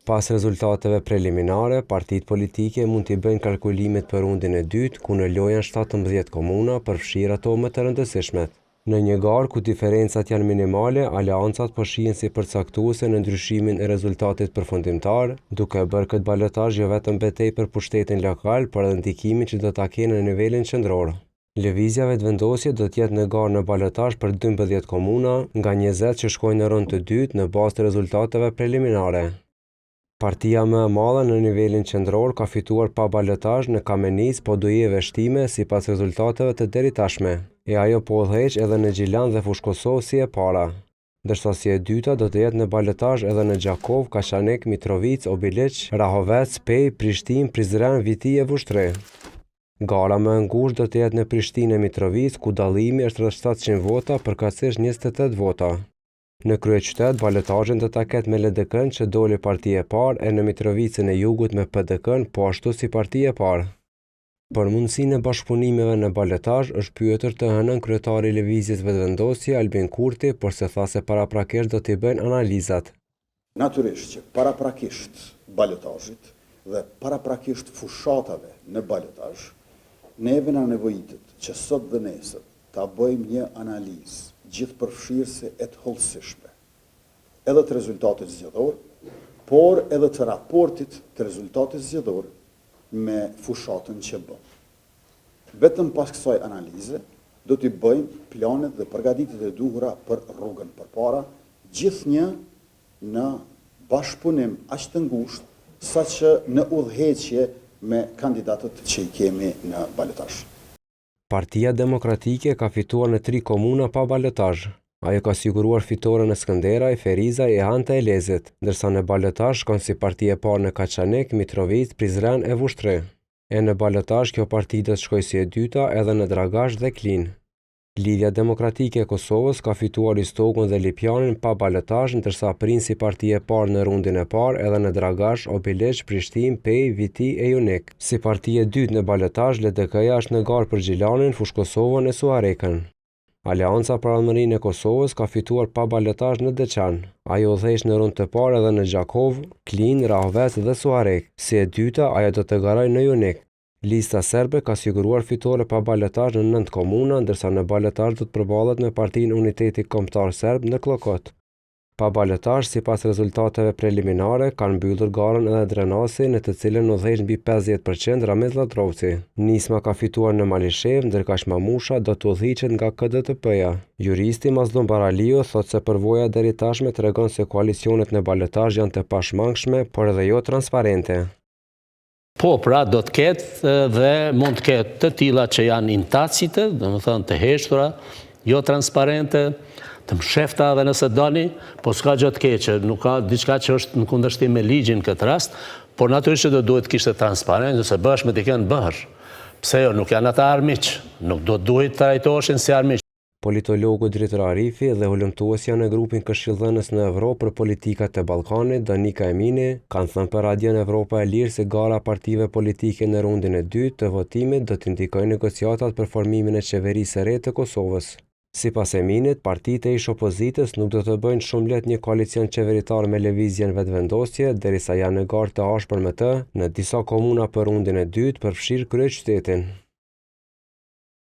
Pas rezultateve preliminare, partitë politike mund t'i bëjnë kalkulimet për rundin e dytë, ku në lojën 17 komuna përfshirë ato më të rëndësishmet. Në një garë ku diferencat janë minimale, aleancat po shihen si përcaktuese në ndryshimin e rezultatit përfundimtar, duke bërë këtë balotazh jo vetëm betejë për pushtetin lokal, por edhe ndikimin që do ta kenë në nivelin qendror. Lëvizja vetëvendosje do të jetë në garë në balotazh për 12 komuna, nga 20 që shkojnë në rond të dytë në bazë të rezultateve preliminare. Partia më e madhe në nivelin qendror ka fituar pa balotazh në Kamenicë, po do jeve vështime sipas rezultateve të deritashme, e ajo po udhëheq edhe në Gjilan dhe Fushkosov si e para, ndërsa si e dyta do të jetë në balotazh edhe në Gjakov, Kashanek, Mitrovic, Obiliq, Rahovec, Pej, Prishtinë, Prizren, Viti e Vushtrri. Gara më e ngushtë do të jetë në Prishtinë e Mitrovic, ku dallimi është rreth 700 vota përkatësisht 28 vota. Në kryeqytet, balotazhin do ta ketë me LDK-n që doli parti e parë, e në Mitrovicën e Jugut me PDK-n, po ashtu si parti e parë. Për mundësinë e bashkëpunimeve në balotazh është pyetur të hënën kryetari i lëvizjes vetëvendosje Albin Kurti, por se tha se paraprakisht do t'i bëjnë analizat. Natyrisht që paraprakisht balotazhit dhe paraprakisht fushatave në balotazh, neve na nevojitet që sot dhe nesër ta bëjmë një analizë gjithëpërfshirëse e të hollësishme, edhe të rezultatit zgjedhor, por edhe të raportit të rezultatit zgjedhor me fushatën që bën. Vetëm pas kësaj analize do t'i bëjmë planet dhe përgatitjet e duhura për rrugën përpara, gjithnjë në bashkëpunim aq të ngushtë, saqë në udhëheqje me kandidatët që i kemi në balotazh. Partia Demokratike ka fituar në 3 komuna pa balotazh. Ajo ka siguruar fitoren në Skënderaj, Ferizaj e Anta e Lezit, ndërsa në balotazh shkon si parti e parë në Kaçanek, Mitrovic, Prizren e Vushtrri. E në balotazh kjo parti do të shkojë si e dyta edhe në Dragash dhe Klin. Lidhja Demokratike e Kosovës ka fituar Istogun dhe Lipjanin pa balotazh, ndërsa prin si parti e parë në rundin e parë edhe në Dragash, Obiliq, Prishtinë, Pej, Viti e Junik. Si parti e dytë në balotazh, LDK-ja është në garë për Gjilanin, Fushkosovën e Suarekën. Aleanca për Armërinë e Kosovës ka fituar pa balotazh në Deçan. Ajo udhëheq në rund të parë edhe në Gjakov, Klin, Rahovec dhe Suarek. Si e dyta, ajo do të garojë në Junik. Lista serbe ka siguruar fitore pa balotazh në 9 komuna, ndërsa në balotazh do të përballet me Partinë Uniteti Kombëtar Serb në Klokot. Pa balotazh, sipas rezultateve preliminare, kanë mbyllur garën edhe Drenasi, në të cilën udhëheq mbi 50% Ramez Latrovci. Nisma ka fituar në Malishev, ndërkaq Mamusha do të udhëhiqet nga KDTP-ja. Juristi Mazlum Baraliu thotë se përvoja deri tashme tregon se koalicionet në balotazh janë të pashmangshme, por edhe jo transparente. Po, pra, do të ketë dhe mund të ketë të tilla që janë intacite, domethënë të heshtura, jo transparente, të mshefta edhe nëse doni, po s'ka gjë të keqe, nuk ka diçka që është në kundërshtim me ligjin këtë rast, por natyrisht që do duhet kishte transparencë, nëse bësh me dikën bësh. Pse jo, nuk janë ata armiq, nuk do duhet të trajtoheshin si armiq. Politologu Dritor Arifi dhe hulumtuesja në grupin këshillëdhënës në Evropë për politikat e Ballkanit, Danika Emini, kanë thënë për Radion Evropa e Lirë se gara partive politike në rundin e dytë të votimit do të ndikojë negociatat për formimin e qeverisë së re të Kosovës. Sipas Eminit, partitë e ish opozitës nuk do të bëjnë shumë lehtë një koalicion qeveritar me lëvizjen vetëvendosje, derisa janë në garë të ashpër me të në disa komuna për rundin e dytë përfshirë kryeqytetin.